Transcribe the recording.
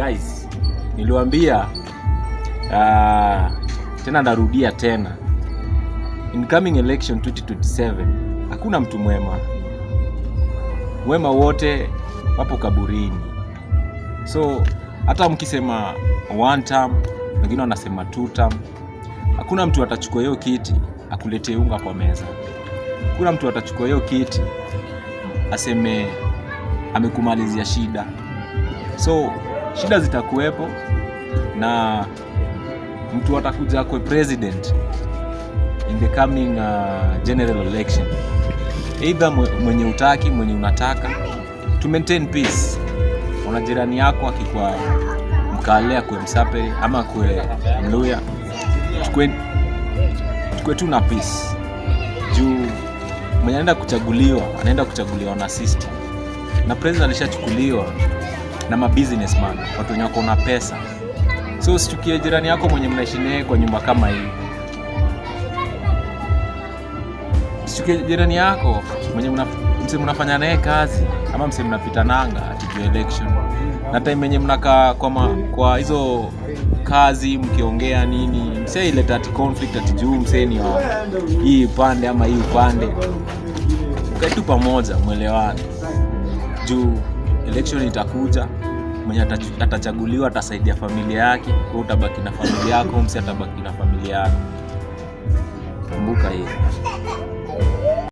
Guys, niliwaambia tena narudia tena. Incoming election 2027, hakuna mtu mwema. Wema wote wapo kaburini. So hata mkisema one term, wengine wanasema two term, hakuna mtu atachukua hiyo kiti akuletee unga kwa meza. Hakuna mtu atachukua hiyo kiti aseme amekumalizia shida. So shida zitakuwepo na mtu atakuja kwa president in the coming general election. Either mwenye utaki, mwenye unataka to maintain peace. Una jirani yako akikuwa Mkale, kwa Msapere ama kwa Mluya, tukue tu na peace. Juu mwenye anaenda kuchaguliwa na system. Na president alishachukuliwa na mabusinessman, watu wenye wako na pesa. So usichukie jirani yako mwenye mnaishi naye kwa nyumba kama hii. Usichukie jirani yako mwenye mnafanya naye kazi ama mnapita nanga ati election. Na time yenye mnakaa kwa hizo kazi mkiongea nini, ileta ati conflict ati juu ni wa hii upande ama hii upande. Ukae tu pamoja mwelewane. Juu election itakuja, mwenye atachaguliwa atasaidia familia yake, wewe utabaki na familia yako, atabaki na familia yako. Kumbuka hiyo.